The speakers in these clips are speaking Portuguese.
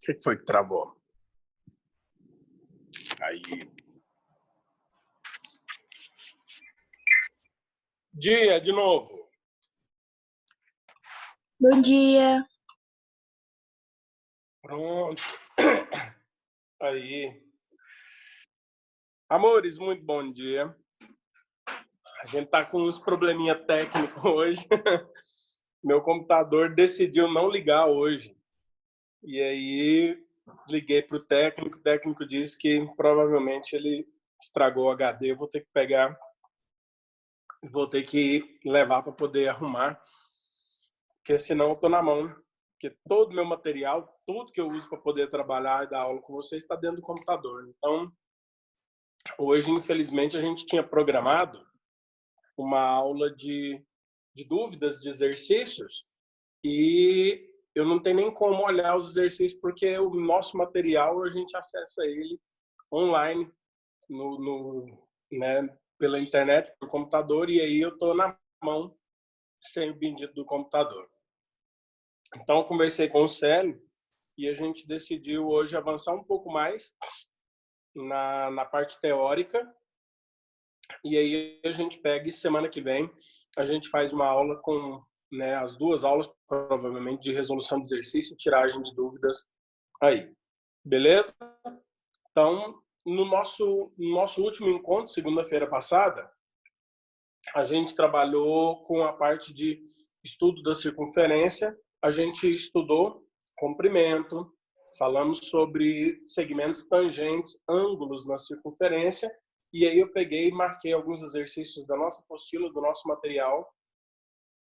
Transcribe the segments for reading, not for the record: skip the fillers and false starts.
que foi que travou? Aí. Dia, de novo. Bom dia. Pronto. Aí. Amores, muito bom dia. A gente tá com uns probleminha técnico hoje. Meu computador decidiu não ligar hoje. E aí liguei para o técnico disse que provavelmente ele estragou o HD, eu vou ter que pegar, vou ter que levar para poder arrumar, porque senão eu tô na mão, porque todo o meu material, tudo que eu uso para poder trabalhar e dar aula com vocês está dentro do computador. Então, hoje, infelizmente, a gente tinha programado uma aula de dúvidas, de exercícios, e eu não tenho nem como olhar os exercícios, porque o nosso material a gente acessa ele online, né, pela internet, pelo computador, e aí eu estou na mão sem o bendito do computador. Então, eu conversei com o Célio e a gente decidiu hoje avançar um pouco mais na parte teórica, e aí a gente pega e semana que vem a gente faz uma aula com, né, as duas aulas, provavelmente, de resolução de exercício e tiragem de dúvidas aí. Beleza? Então, no nosso último encontro, segunda-feira passada, a gente trabalhou com a parte de estudo da circunferência, a gente estudou comprimento, falamos sobre segmentos tangentes, ângulos na circunferência, e aí eu peguei e marquei alguns exercícios da nossa apostila, do nosso material,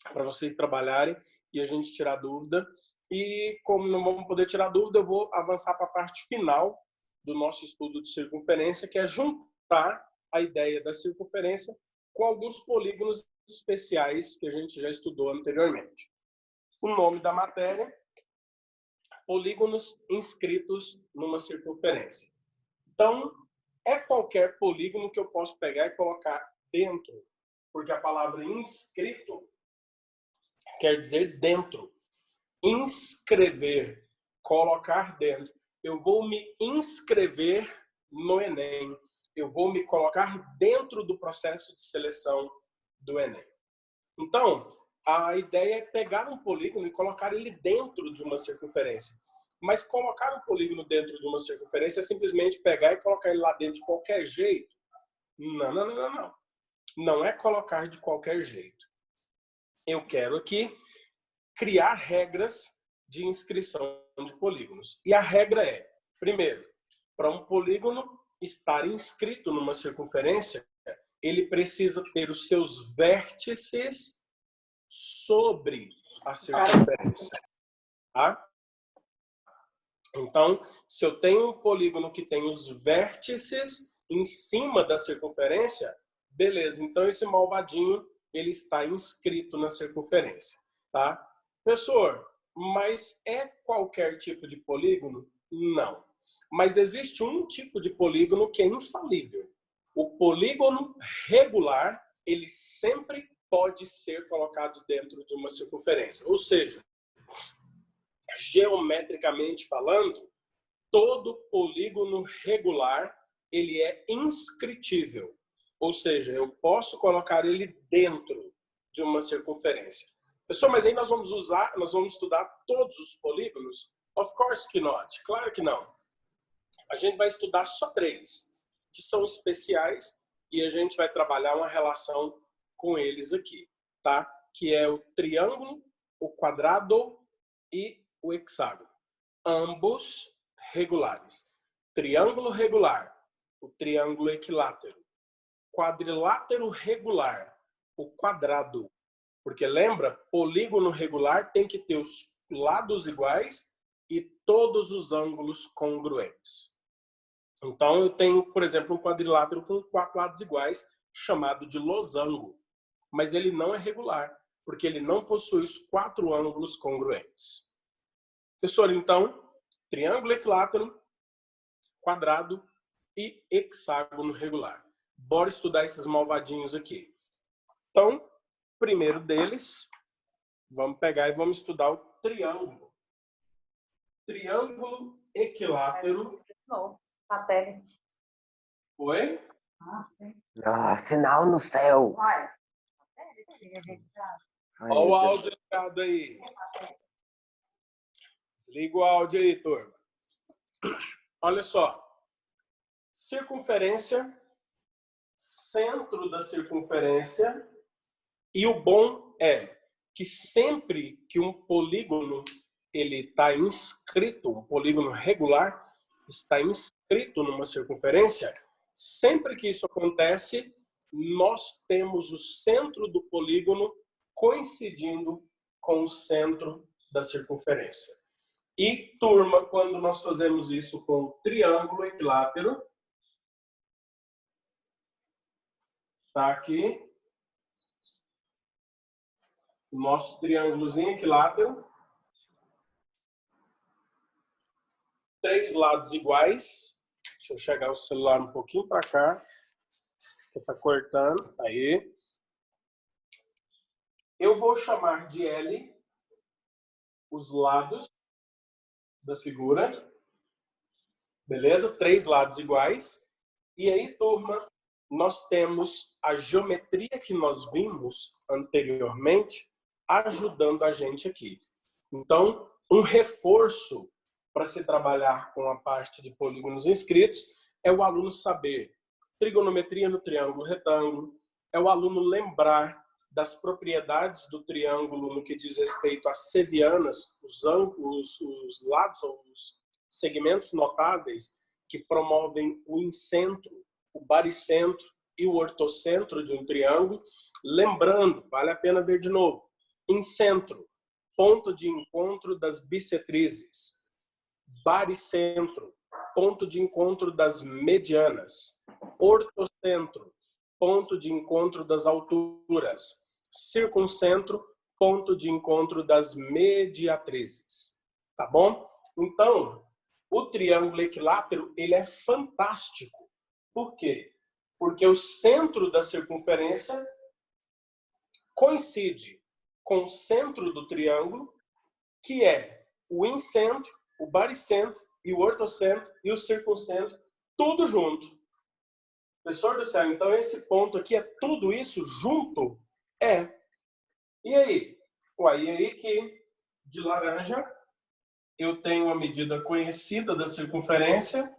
para vocês trabalharem e a gente tirar dúvida. E como não vamos poder tirar dúvida, eu vou avançar para a parte final do nosso estudo de circunferência, que é juntar a ideia da circunferência com alguns polígonos especiais que a gente já estudou anteriormente. O nome da matéria: polígonos inscritos numa circunferência. Então, é qualquer polígono que eu posso pegar e colocar dentro, porque a palavra inscrito quer dizer dentro. Inscrever, colocar dentro. Eu vou me inscrever no Enem. Eu vou me colocar dentro do processo de seleção do Enem. Então, a ideia é pegar um polígono e colocar ele dentro de uma circunferência. Mas colocar um polígono dentro de uma circunferência é simplesmente pegar e colocar ele lá dentro de qualquer jeito? Não. Não é colocar de qualquer jeito. Eu quero aqui criar regras de inscrição de polígonos. E a regra é, primeiro, para um polígono estar inscrito numa circunferência, ele precisa ter os seus vértices sobre a circunferência. Tá? Então, se eu tenho um polígono que tem os vértices em cima da circunferência, beleza, então esse malvadinho ele está inscrito na circunferência. Tá? Professor, mas é qualquer tipo de polígono? Não. Mas existe um tipo de polígono que é infalível. O polígono regular, ele sempre pode ser colocado dentro de uma circunferência. Ou seja, geometricamente falando, todo polígono regular, ele é inscritível. Ou seja, eu posso colocar ele dentro de uma circunferência. Professor, mas aí nós vamos estudar todos os polígonos? Of course que not. Claro que não. A gente vai estudar só 3, que são especiais, e a gente vai trabalhar uma relação com eles aqui, tá? Que é o triângulo, o quadrado e o hexágono. Ambos regulares. Triângulo regular, o triângulo equilátero. Quadrilátero regular, o quadrado. Porque lembra, polígono regular tem que ter os lados iguais e todos os ângulos congruentes. Então, eu tenho, por exemplo, um quadrilátero com 4 lados iguais, chamado de losango. Mas ele não é regular, porque ele não possui os 4 ângulos congruentes. Professor, então, triângulo equilátero, quadrado e hexágono regular. Bora estudar esses malvadinhos aqui. Então, primeiro deles, vamos pegar e vamos estudar o triângulo. triângulo equilátero. Não, satélite. Oi? Ah, sinal no céu. Vai. Ai, Olha o meu Deus. áudio ligado aí. Desliga o áudio aí, turma. Olha só. Circunferência, centro da circunferência. E o bom é que sempre que um polígono ele está inscrito, um polígono regular está inscrito numa circunferência, sempre que isso acontece, nós temos o centro do polígono coincidindo com o centro da circunferência. E, turma, quando nós fazemos isso com o triângulo equilátero, tá aqui, o nosso triângulozinho equilátero, 3 lados iguais. Deixa eu chegar o celular um pouquinho para cá, que está cortando. Aí. Eu vou chamar de L os lados da figura. Beleza? 3 lados iguais. E aí, turma, nós temos a geometria que nós vimos anteriormente ajudando a gente aqui. Então, um reforço para se trabalhar com a parte de polígonos inscritos é o aluno saber trigonometria no triângulo retângulo, é o aluno lembrar das propriedades do triângulo no que diz respeito às sevianas, os ângulos, os lados ou os segmentos notáveis que promovem o incentro, o baricentro e o ortocentro de um triângulo. Lembrando, vale a pena ver de novo, incentro, ponto de encontro das bissetrizes. Baricentro, ponto de encontro das medianas. Ortocentro, ponto de encontro das alturas. Circuncentro, ponto de encontro das mediatrizes. Tá bom? Então, o triângulo equilátero, ele é fantástico. Por quê? Porque o centro da circunferência coincide com o centro do triângulo, que é o incentro, o baricentro e o ortocentro e o circuncentro, tudo junto. Professor do céu, então esse ponto aqui é tudo isso junto? É. E aí? Uai, e aí que de laranja eu tenho a medida conhecida da circunferência,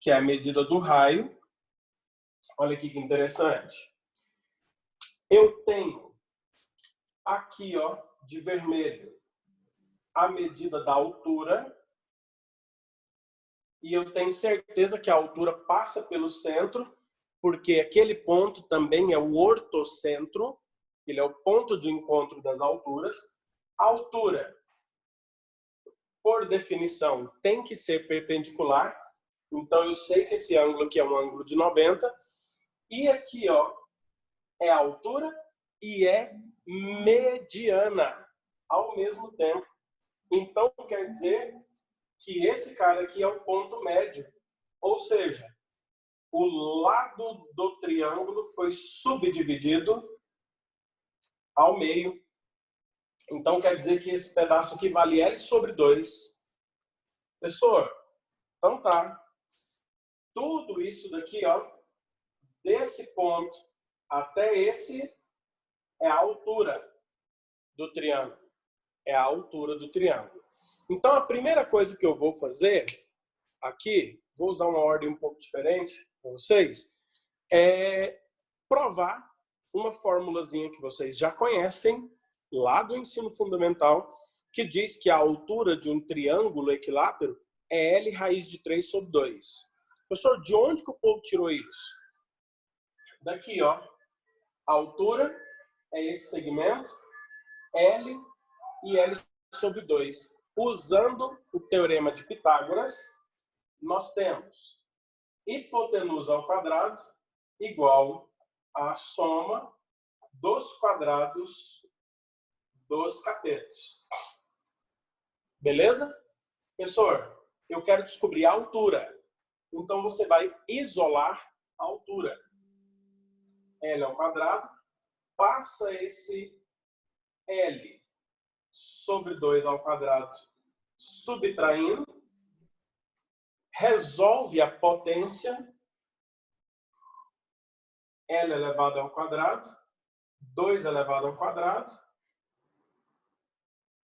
que é a medida do raio. Olha aqui que interessante. Eu tenho aqui, ó, de vermelho, a medida da altura. E eu tenho certeza que a altura passa pelo centro, porque aquele ponto também é o ortocentro, ele é o ponto de encontro das alturas. A altura, por definição, tem que ser perpendicular. Então, eu sei que esse ângulo aqui é um ângulo de 90. E aqui, ó, é a altura e é mediana ao mesmo tempo. Então, quer dizer que esse cara aqui é o ponto médio. Ou seja, o lado do triângulo foi subdividido ao meio. Então, quer dizer que esse pedaço aqui vale L sobre 2. Professor, então tá. Tudo isso daqui, ó, desse ponto até esse é a altura do triângulo. É a altura do triângulo. Então, a primeira coisa que eu vou fazer aqui, vou usar uma ordem um pouco diferente para vocês, é provar uma formulazinha que vocês já conhecem lá do ensino fundamental, que diz que a altura de um triângulo equilátero é L raiz de 3 sobre 2. Professor, de onde que o povo tirou isso? Daqui, ó. A altura é esse segmento, L e L sobre 2. Usando o teorema de Pitágoras, nós temos hipotenusa ao quadrado igual a soma dos quadrados dos catetos. Beleza? Professor, eu quero descobrir a altura. Então, você vai isolar a altura. L ao quadrado, passa esse L sobre 2 ao quadrado subtraindo, resolve a potência L elevado ao quadrado, 2 elevado ao quadrado.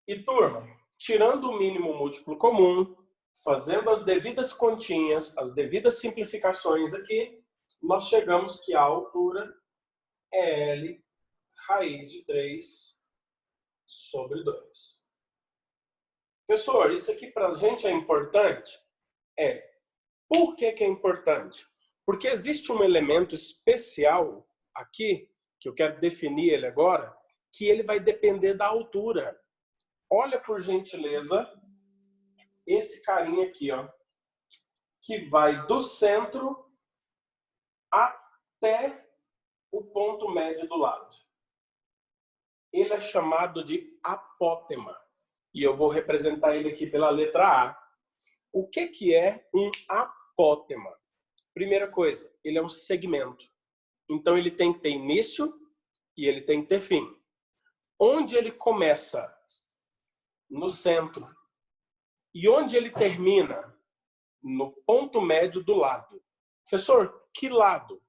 E, turma, tirando o mínimo múltiplo comum, fazendo as devidas continhas, as devidas simplificações aqui, nós chegamos que a altura é L raiz de 3 sobre 2. Professor, isso aqui para a gente é importante? Por que é importante? Porque existe um elemento especial aqui, que eu quero definir ele agora, que ele vai depender da altura. Olha, por gentileza, esse carinha aqui, ó, que vai do centro até o ponto médio do lado. Ele é chamado de apótema. E eu vou representar ele aqui pela letra A. O que é um apótema? Primeira coisa, ele é um segmento. Então, ele tem que ter início e ele tem que ter fim. Onde ele começa? No centro. E onde ele termina? No ponto médio do lado. Professor, que lado?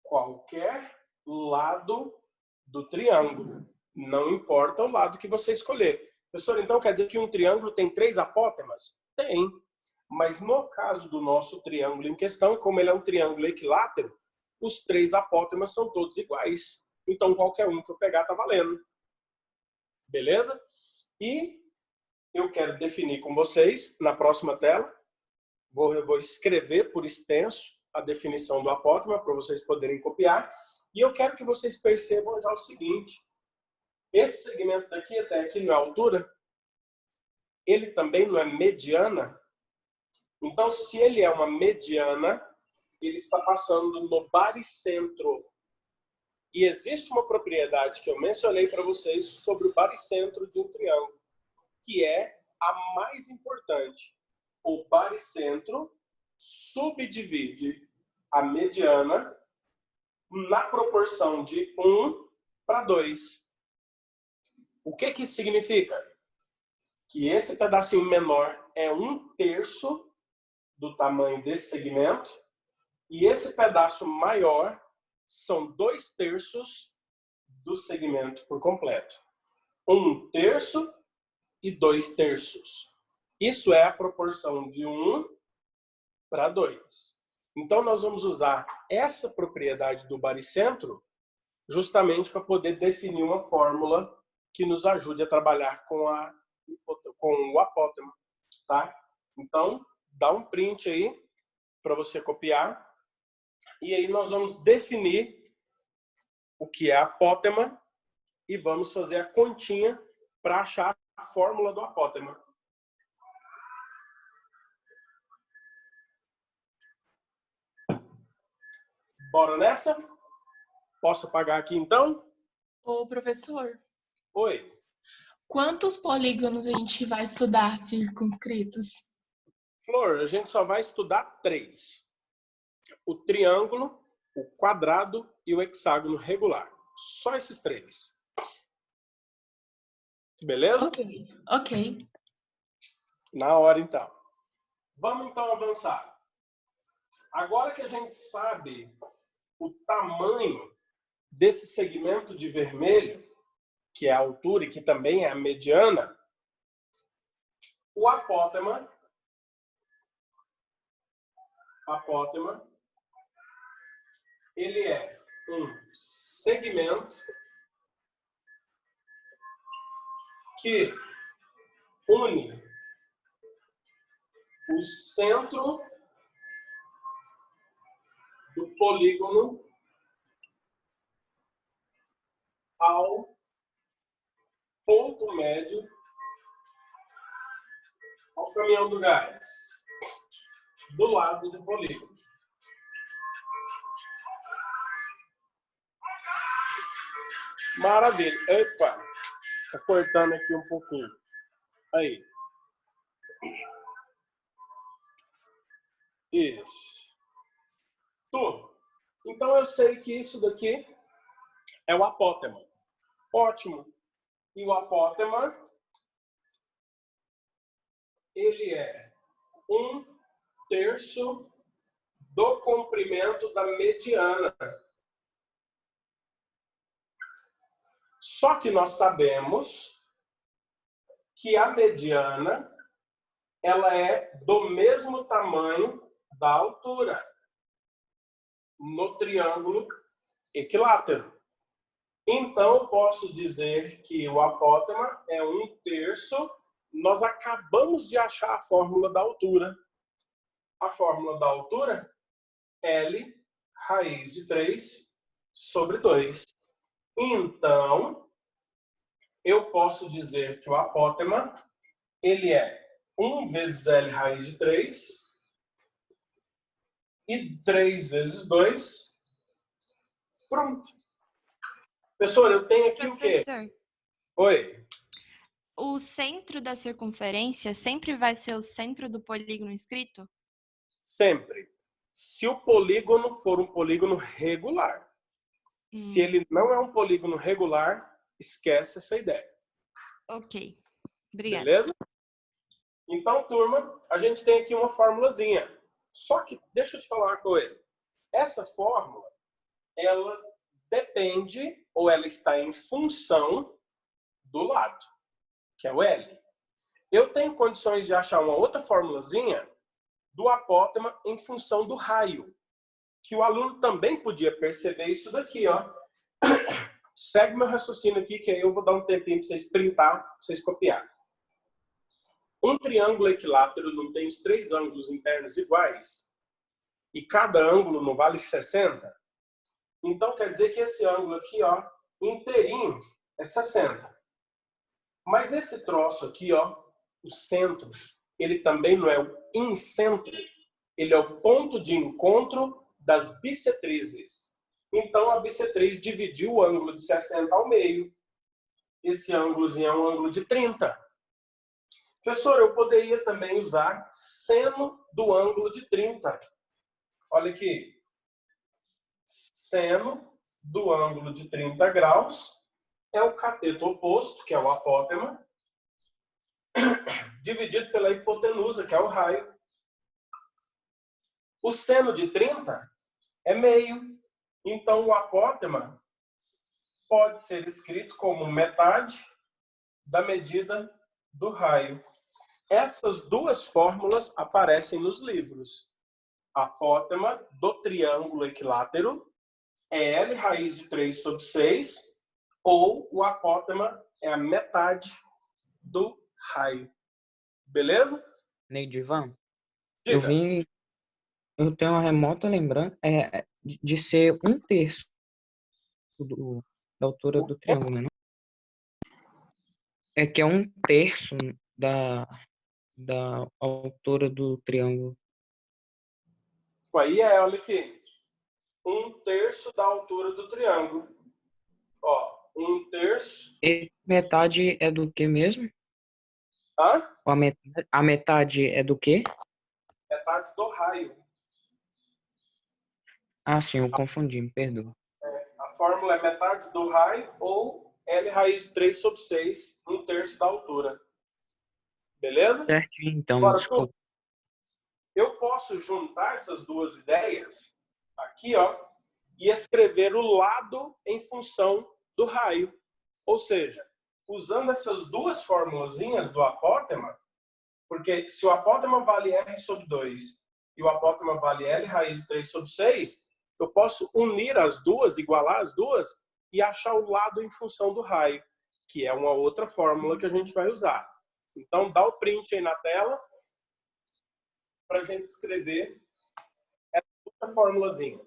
Qualquer lado do triângulo. Não importa o lado que você escolher. Professor, então quer dizer que um triângulo tem 3 apótemas? Tem. Mas no caso do nosso triângulo em questão, como ele é um triângulo equilátero, os 3 apótemas são todos iguais. Então qualquer um que eu pegar está valendo. Beleza? E eu quero definir com vocês, na próxima tela, vou escrever por extenso a definição do apótema para vocês poderem copiar. E eu quero que vocês percebam já o seguinte. Esse segmento daqui até aqui não é altura. Ele também não é mediana. Então, se ele é uma mediana, ele está passando no baricentro. E existe uma propriedade que eu mencionei para vocês sobre o baricentro de um triângulo, que é a mais importante. O baricentro subdivide a mediana na proporção de 1:2. O que isso significa? Que esse pedacinho menor é 1/3 do tamanho desse segmento e esse pedaço maior são 2/3 do segmento por completo. 1/3 e 2/3. Isso é a proporção de 1:2. Então, nós vamos usar essa propriedade do baricentro justamente para poder definir uma fórmula que nos ajude a trabalhar com o apótema, tá? Então, dá um print aí para você copiar. E aí nós vamos definir o que é apótema e vamos fazer a continha para achar a fórmula do apótema. Bora nessa? Posso apagar aqui então? Ô, professor, Oi. quantos polígonos a gente vai estudar circunscritos? Flor, a gente só vai estudar 3. O triângulo, o quadrado e o hexágono regular. Só esses 3. Beleza? Ok. Na hora, então. Vamos, então, avançar. Agora que a gente sabe o tamanho desse segmento de vermelho, que é a altura e que também é a mediana, o apótema, ele é um segmento que une o centro do polígono ao ponto médio ao caminhão do gás, do lado do polígono. Maravilha. Epa, tá cortando aqui um pouquinho. Aí. Isso. Turma, então eu sei que isso daqui é o apótema. Ótimo. E o apótema, ele é 1/3 do comprimento da mediana. Só que nós sabemos que a mediana ela é do mesmo tamanho da altura no triângulo equilátero. Então, eu posso dizer que o apótema é 1/3. Nós acabamos de achar a fórmula da altura. A fórmula da altura, L raiz de 3 sobre 2. Então, eu posso dizer que o apótema ele é 1 vezes L raiz de 3 e 3 vezes 2. Pronto. Professor, eu tenho aqui o quê? Professor, Oi. o centro da circunferência sempre vai ser o centro do polígono inscrito? Sempre. Se o polígono for um polígono regular. Se ele não é um polígono regular, esquece essa ideia. Ok. Obrigada. Beleza? Então, turma, a gente tem aqui uma formulazinha. Só que, deixa eu te falar uma coisa. Essa fórmula, ela depende, ou ela está em função do lado, que é o L. Eu tenho condições de achar uma outra formulazinha do apótema em função do raio, que o aluno também podia perceber isso daqui, ó. Segue meu raciocínio aqui, que aí eu vou dar um tempinho para vocês printar, para vocês copiar. Um triângulo equilátero não tem os 3 ângulos internos iguais e cada ângulo não vale 60? Então quer dizer que esse ângulo aqui, ó, inteirinho é 60. Mas esse troço aqui, ó, o centro, ele também não é o incentro, ele é o ponto de encontro das bissetrizes. Então a bissetriz dividiu o ângulo de 60 ao meio. Esse ângulozinho é um ângulo de 30. Professor, eu poderia também usar seno do ângulo de 30. Olha aqui. Seno do ângulo de 30 graus é o cateto oposto, que é o apótema, dividido pela hipotenusa, que é o raio. O seno de 30 é meio. Então, o apótema pode ser escrito como metade da medida do raio. Essas duas fórmulas aparecem nos livros. Apótema do triângulo equilátero é L raiz de 3 sobre 6, ou o apótema é a metade do raio. Beleza? Neidivan, Diga. eu tenho uma remota lembrança de ser 1/3 da altura do triângulo, né? É que é 1/3 da altura do triângulo. Aí olha aqui. 1/3 da altura do triângulo. Ó, 1/3. E metade é do que mesmo? Hã? A metade é do quê? Metade do raio. Ah, sim, eu confundi, me perdoa. A fórmula é metade do raio ou L raiz de 3 sobre 6, 1/3 da altura. Beleza? Certinho, então, Agora, desculpa. eu posso juntar essas duas ideias aqui, ó, e escrever o lado em função do raio. Ou seja, usando essas duas formulazinhas do apótema, porque se o apótema vale R sobre 2 e o apótema vale L raiz de 3 sobre 6, eu posso unir as duas, igualar as duas e achar o lado em função do raio, que é uma outra fórmula que a gente vai usar. Então, dá o print aí na tela para a gente escrever essa outra formulazinha.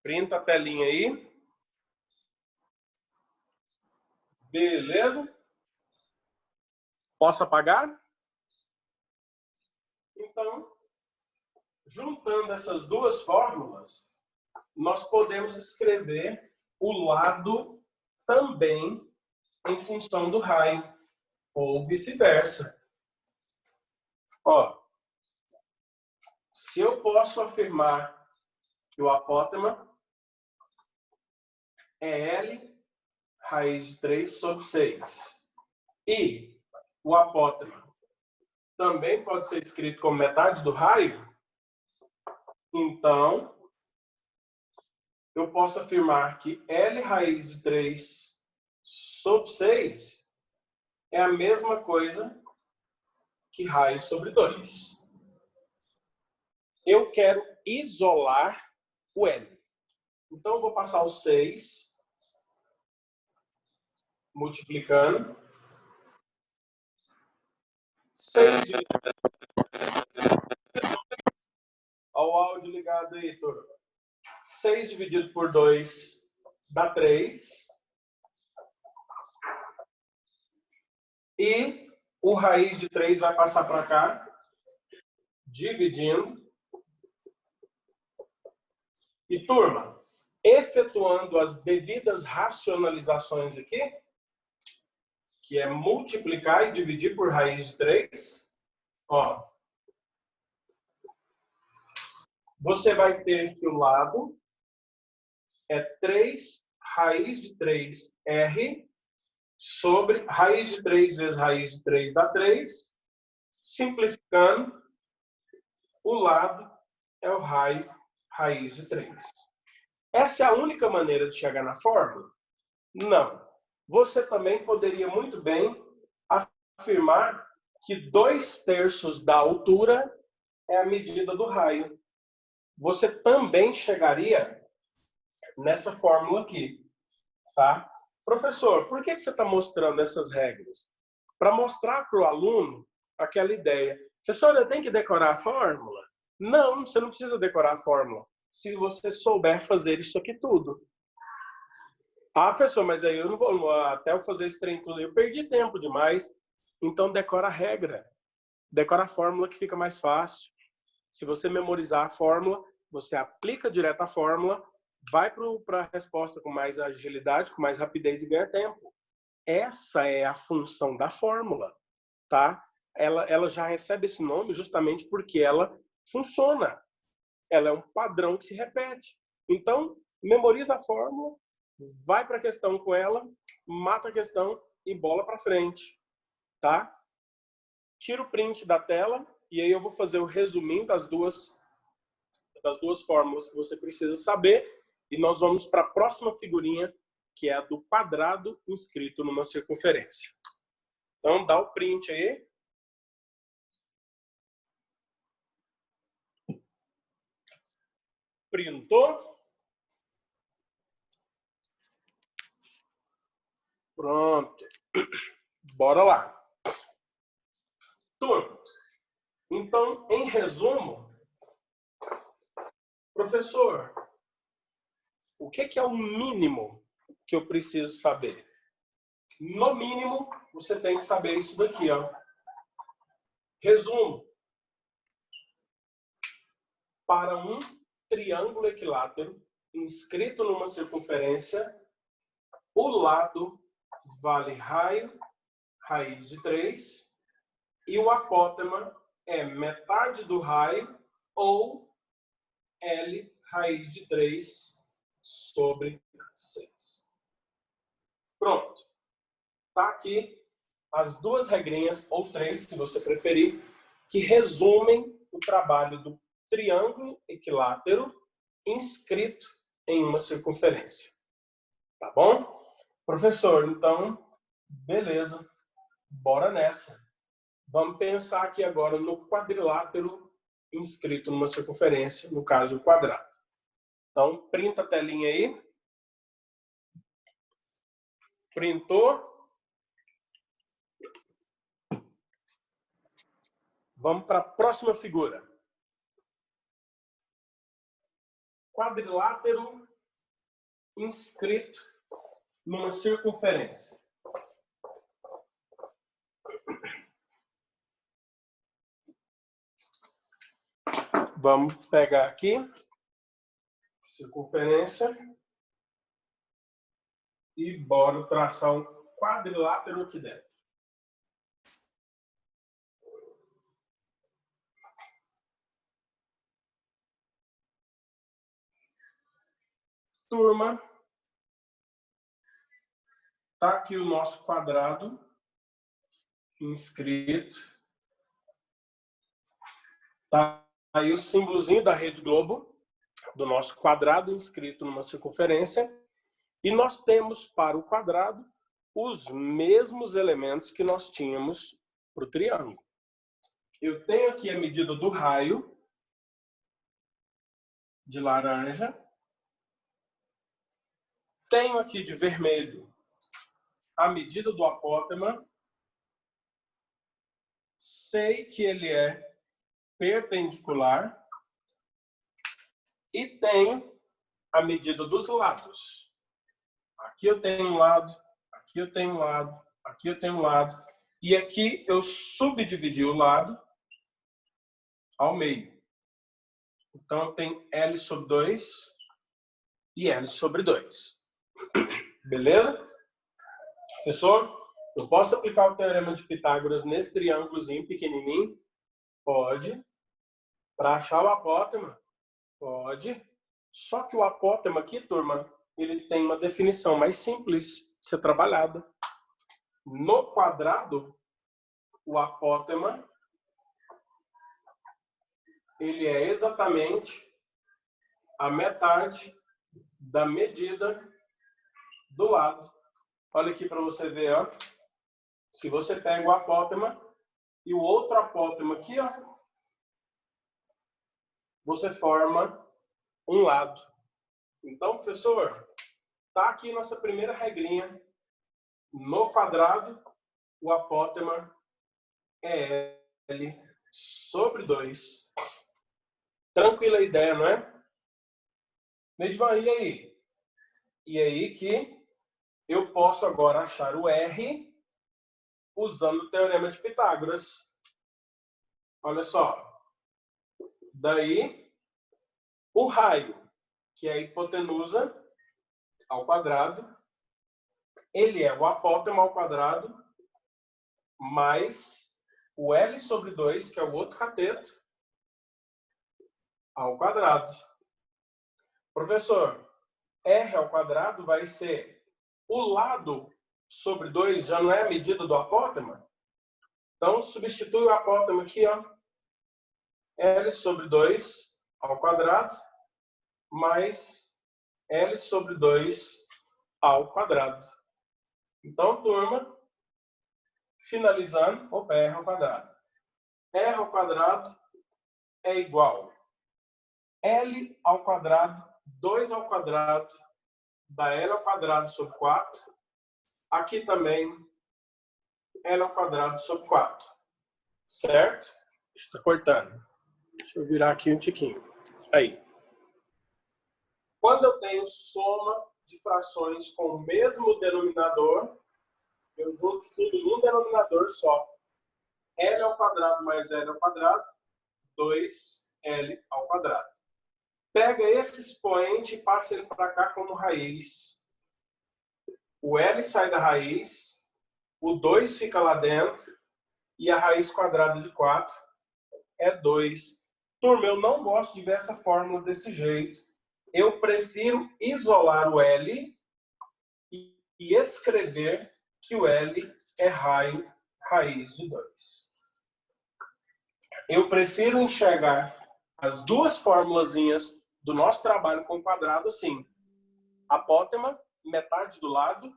Printa a telinha aí. Beleza? Posso apagar? Então, juntando essas duas fórmulas, nós podemos escrever o lado também em função do raio, ou vice-versa. Ó, se eu posso afirmar que o apótema é L raiz de 3 sobre 6 e o apótema também pode ser escrito como metade do raio, então eu posso afirmar que L raiz de 3 sobre 6 é a mesma coisa que raiz sobre 2. Eu quero isolar o L. Então, eu vou passar o 6 multiplicando. 6 dividido... Olha o áudio ligado aí, turma. 6 dividido por 2 dá 3. E o raiz de 3 vai passar para cá, dividindo. E, turma, efetuando as devidas racionalizações aqui, que é multiplicar e dividir por raiz de 3, ó, você vai ter que o lado é 3 raiz de 3R sobre raiz de 3 vezes raiz de 3 dá 3. Simplificando, o lado é o raio raiz de 3. Essa é a única maneira de chegar na fórmula? Não. Você também poderia muito bem afirmar que 2/3 da altura é a medida do raio. Você também chegaria nessa fórmula aqui, tá? Professor, por que você está mostrando essas regras? Para mostrar para o aluno aquela ideia. Professor, eu tenho que decorar a fórmula? Não, você não precisa decorar a fórmula. Se você souber fazer isso aqui tudo. Ah, professor, mas aí eu não vou, até eu fazer esse trem tudo, eu perdi tempo demais. Então decora a regra. Decora a fórmula que fica mais fácil. Se você memorizar a fórmula, você aplica direto a fórmula, vai para a resposta com mais agilidade, com mais rapidez e ganha tempo. Essa é a função da fórmula, tá? Ela já recebe esse nome justamente porque ela funciona. Ela é um padrão que se repete. Então, memoriza a fórmula, vai para a questão com ela, mata a questão e bola para frente, tá? Tira o print da tela e aí eu vou fazer o resuminho das duas fórmulas que você precisa saber e nós vamos para a próxima figurinha, que é a do quadrado inscrito numa circunferência. Então, dá o print aí. Printou. Pronto. Bora lá. Turma, então, em resumo, professor, o que é o mínimo que eu preciso saber? No mínimo, você tem que saber isso daqui, ó. Resumo. Para um triângulo equilátero inscrito numa circunferência, o lado vale raio, raiz de 3, e o apótema é metade do raio ou L raiz de 3 sobre 6. Pronto. Tá aqui as duas regrinhas, ou 3, se você preferir, que resumem o trabalho do triângulo equilátero inscrito em uma circunferência. Tá bom? Professor, então, beleza. Bora nessa. Vamos pensar aqui agora no quadrilátero inscrito numa circunferência, no caso, o quadrado. Então, printa a telinha aí. Printou. Vamos para a próxima figura. Quadrilátero inscrito numa circunferência. Vamos pegar aqui, circunferência, e bora traçar um quadrilátero aqui dentro. Turma, tá aqui o nosso quadrado inscrito. Tá aí o símbolozinho da Rede Globo, do nosso quadrado inscrito numa circunferência. E nós temos para o quadrado os mesmos elementos que nós tínhamos para o triângulo. Eu tenho aqui a medida do raio de laranja. Tenho aqui de vermelho a medida do apótema. Sei que ele é perpendicular. E tenho a medida dos lados. Aqui eu tenho um lado, aqui eu tenho um lado, aqui eu tenho um lado. E aqui eu subdividi o lado ao meio. Então eu tenho L sobre 2 e L sobre 2. Beleza? Professor, eu posso aplicar o teorema de Pitágoras nesse triângulozinho pequenininho? Pode. Para achar o apótema? Pode. Só que o apótema aqui, turma, ele tem uma definição mais simples de ser trabalhada. No quadrado, o apótema, ele é exatamente a metade da medida do lado. Olha aqui para você ver, ó. Se você pega o apótema e o outro apótema aqui, ó, você forma um lado. Então, professor, tá aqui nossa primeira regrinha. No quadrado, o apótema é L sobre 2. Tranquila a ideia, não é? Nedivan, e aí? E aí que eu posso agora achar o R usando o teorema de Pitágoras. Olha só. Daí, o raio, que é a hipotenusa ao quadrado, ele é o apótema ao quadrado, mais o L sobre 2, que é o outro cateto, ao quadrado. Professor, R ao quadrado vai ser o lado sobre 2, já não é a medida do apótema? Então, substitui o apótema aqui, ó. L sobre 2 ao quadrado, mais L sobre 2 ao quadrado. Então, turma, finalizando, R ao quadrado. R ao quadrado é igual L ao quadrado, 2 ao quadrado, da L ao quadrado sobre 4. Aqui também, L ao quadrado sobre 4. Certo? Está cortando. Deixa eu virar aqui um tiquinho. Aí. Quando eu tenho soma de frações com o mesmo denominador, eu junto tudo num denominador só. L ao quadrado mais L ao quadrado, 2L ao quadrado. Pega esse expoente e passa ele para cá como raiz. O L sai da raiz, o 2 fica lá dentro, e a raiz quadrada de 4 é 2. Turma, eu não gosto de ver essa fórmula desse jeito. Eu prefiro isolar o L e escrever que o L é raiz de 2. Eu prefiro enxergar as duas formulazinhas do nosso trabalho com quadrado assim. Apótema, metade do lado,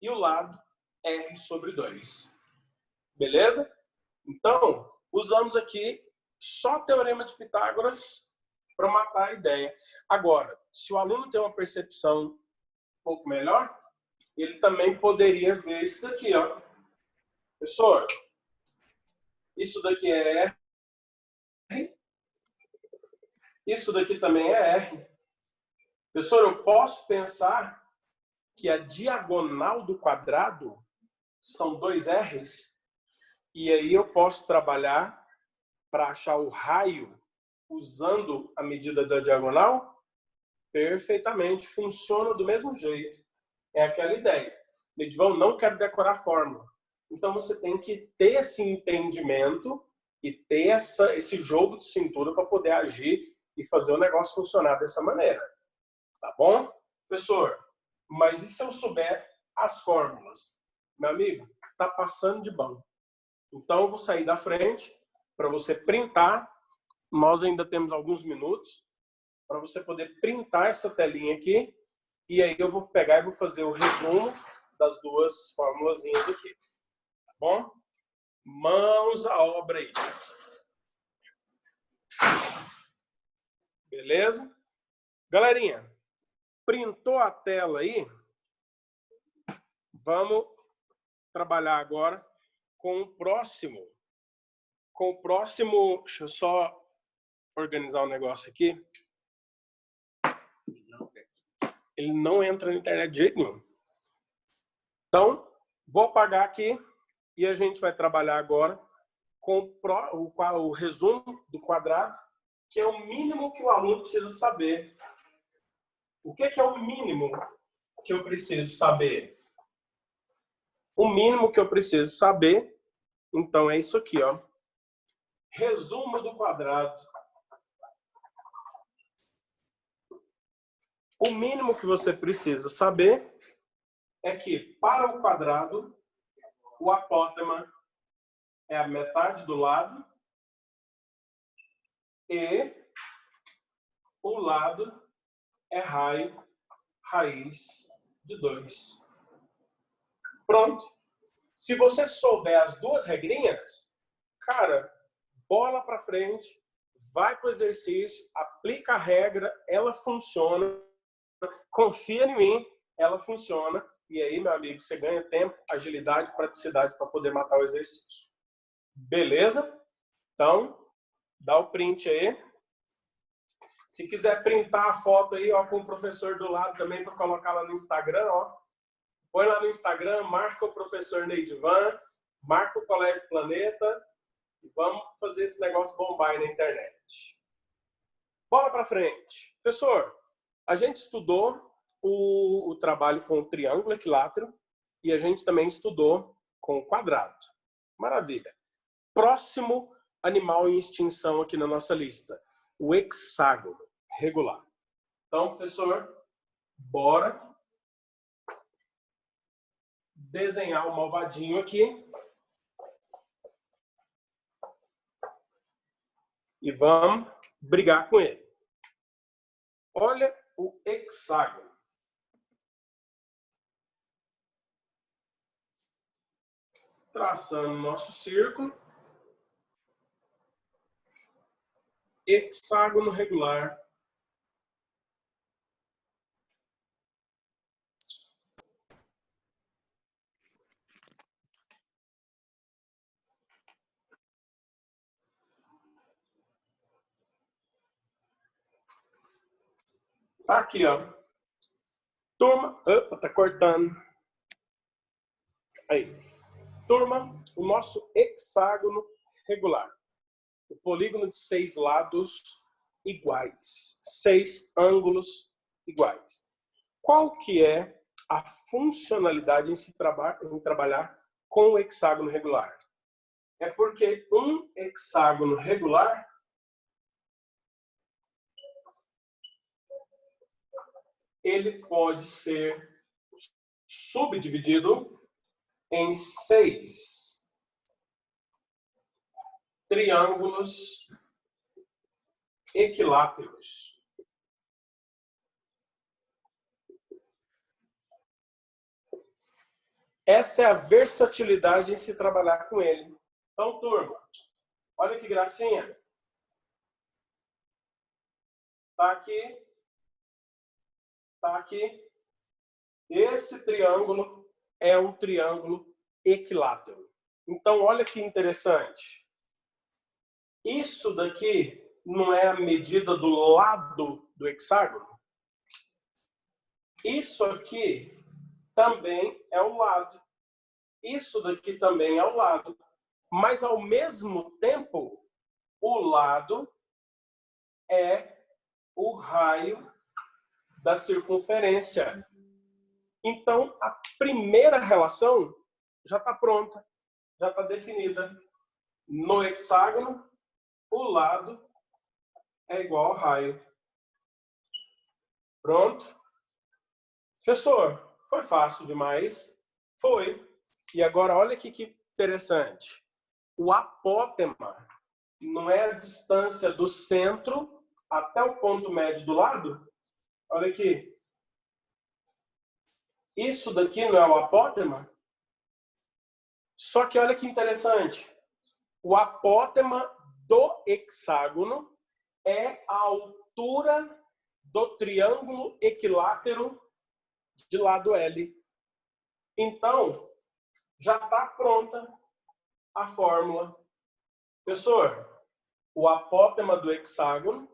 e o lado R sobre 2. Beleza? Então, usamos aqui só teorema de Pitágoras para matar a ideia. Agora, se o aluno tem uma percepção um pouco melhor, ele também poderia ver isso daqui, ó. Professor, isso daqui é R. Isso daqui também é R. Professor, eu posso pensar que a diagonal do quadrado são 2 R's? E aí eu posso trabalhar para achar o raio usando a medida da diagonal? Perfeitamente, funciona do mesmo jeito. É aquela ideia. Nedivan, não quero decorar a fórmula. Então você tem que ter esse entendimento e ter esse jogo de cintura para poder agir e fazer o negócio funcionar dessa maneira. Tá bom? Professor, mas e se eu souber as fórmulas? Meu amigo, tá passando de bom. Então, eu vou sair da frente para você printar. Nós ainda temos alguns minutos para você poder printar essa telinha aqui. E aí eu vou pegar e vou fazer o resumo das duas formulazinhas aqui. Tá bom? Mãos à obra aí. Beleza? Galerinha, printou a tela aí? Vamos trabalhar agora com o próximo. Deixa eu só organizar um negócio aqui. Ele não entra na internet de jeito nenhum. Então, vou apagar aqui e a gente vai trabalhar agora com o resumo do quadrado, que é o mínimo que o aluno precisa saber. O que é o mínimo que eu preciso saber? O mínimo que eu preciso saber, então, é isso aqui, ó. Resumo do quadrado. O mínimo que você precisa saber é que, para o quadrado, o apótema é a metade do lado e o lado é raiz de 2. Pronto. Se você souber as duas regrinhas, cara, bola para frente, vai para o exercício, aplica a regra, ela funciona, confia em mim, ela funciona. E aí, meu amigo, você ganha tempo, agilidade, praticidade para poder matar o exercício. Beleza? Então, dá o print aí. Se quiser printar a foto aí, ó, com o professor do lado também para colocar lá no Instagram, ó. Põe lá no Instagram, marca o professor Neidivan, marca o Colégio Planeta e vamos fazer esse negócio bombar aí na internet. Bola para frente. Professor, a gente estudou o trabalho com o triângulo equilátero e a gente também estudou com o quadrado. Maravilha. Próximo animal em extinção aqui na nossa lista, o hexágono regular. Então, professor, bora desenhar o malvadinho aqui e vamos brigar com ele. Olha o hexágono. Traçando o nosso círculo. Hexágono regular. Tá aqui, ó. Turma, opa, tá cortando. Aí. Turma, o nosso hexágono regular. O polígono de 6 lados iguais. 6 ângulos iguais. Qual que é a funcionalidade em se trabalhar com o hexágono regular? É porque um hexágono regular ele pode ser subdividido em 6 triângulos equiláteros. Essa é a versatilidade em se trabalhar com ele. Então, turma, olha que gracinha. Tá aqui. Tá aqui. Esse triângulo é um triângulo equilátero. Então, olha que interessante. Isso daqui não é a medida do lado do hexágono? Isso aqui também é o lado. Isso daqui também é o lado. Mas, ao mesmo tempo, o lado é o raio da circunferência. Então, a primeira relação já está pronta, já está definida. No hexágono, o lado é igual ao raio. Pronto? Professor, foi fácil demais? Foi. E agora, olha aqui que interessante. O apótema não é a distância do centro até o ponto médio do lado? Olha aqui. Isso daqui não é o apótema? Só que olha que interessante. O apótema do hexágono é a altura do triângulo equilátero de lado L. Então, já está pronta a fórmula. Professor, o apótema do hexágono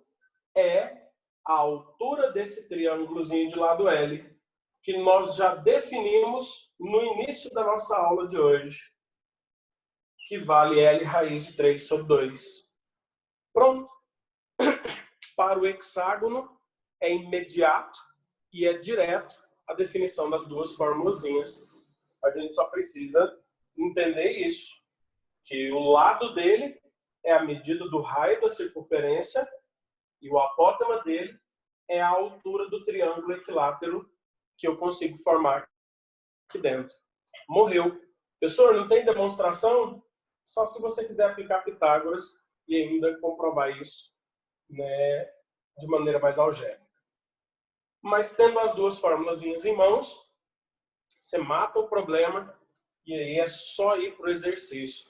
é a altura desse triângulozinho de lado L, que nós já definimos no início da nossa aula de hoje, que vale L raiz de 3 sobre 2. Pronto. Para o hexágono é imediato e é direto a definição das duas formulazinhas. A gente só precisa entender isso, que o lado dele é a medida do raio da circunferência e o apótema dele é a altura do triângulo equilátero que eu consigo formar aqui dentro. Morreu. Professor, não tem demonstração? Só se você quiser aplicar Pitágoras e ainda comprovar isso, né, de maneira mais algébrica. Mas tendo as duas formulazinhas em mãos, você mata o problema e aí é só ir para o exercício.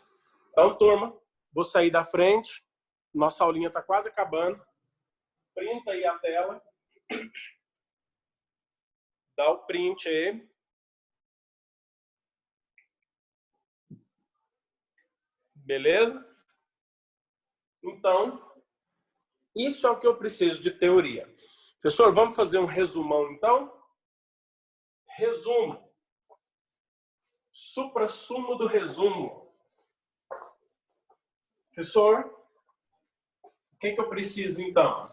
Então, turma, vou sair da frente. Nossa aulinha está quase acabando. Printa aí a tela. Dá o print aí. Beleza? Então, isso é o que eu preciso de teoria. Professor, vamos fazer um resumão, então? Resumo. Suprassumo do resumo. Professor, o que eu preciso, então?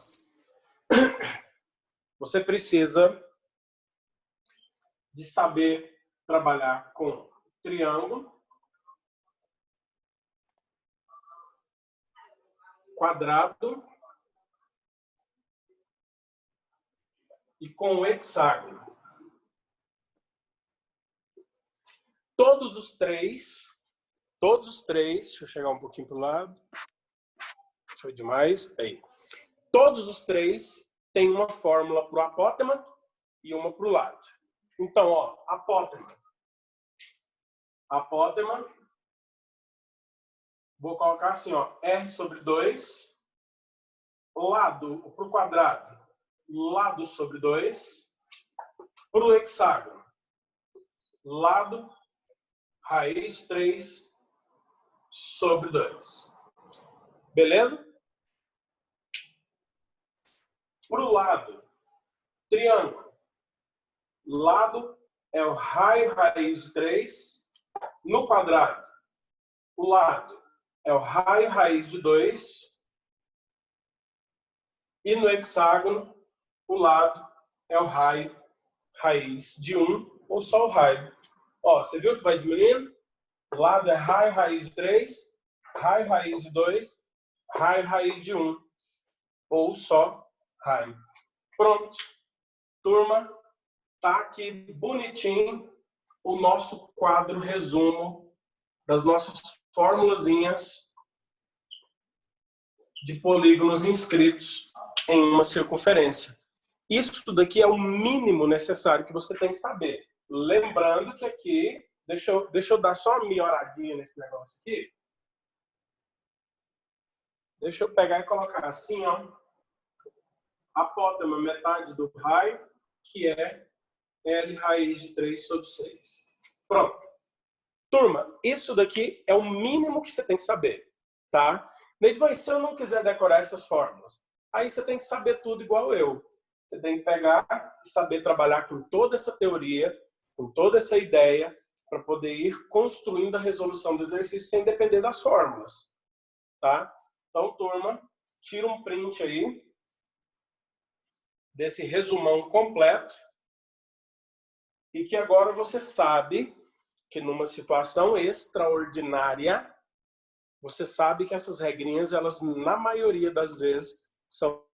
Você precisa de saber trabalhar com triângulo, quadrado e com hexágono. Todos os três, deixa eu chegar um pouquinho para o lado. Foi demais. Aí. Todos os três têm uma fórmula para o apótema e uma para o lado. Então, ó, apótema. Apótema. Vou colocar assim, ó, R sobre 2. Lado para o quadrado. Lado sobre 2. Para o hexágono. Lado, raiz de 3 sobre 2. Beleza? Para o lado, triângulo. Lado é o raio raiz de 3. No quadrado, o lado é o raio raiz de 2. E no hexágono, o lado é o raio raiz de 1, ou só o raio. Ó, você viu que vai diminuindo? O lado é raio raiz de 3, raio raiz de 2, raio raiz de 1, ou só raio. Pronto. Turma, tá aqui bonitinho o nosso quadro resumo das nossas formulazinhas de polígonos inscritos em uma circunferência. Isso daqui é o mínimo necessário que você tem que saber. Lembrando que aqui, deixa eu dar só uma melhoradinha nesse negócio aqui. Deixa eu pegar e colocar assim, ó. Apótema, metade do raio, que é L raiz de 3 sobre 6. Pronto. Turma, isso daqui é o mínimo que você tem que saber, tá? Neidivan, se eu não quiser decorar essas fórmulas, aí você tem que saber tudo igual eu. Você tem que pegar e saber trabalhar com toda essa teoria, com toda essa ideia, para poder ir construindo a resolução do exercício sem depender das fórmulas, tá? Então, turma, tira um print aí desse resumão completo e que agora você sabe que numa situação extraordinária, você sabe que essas regrinhas, elas na maioria das vezes são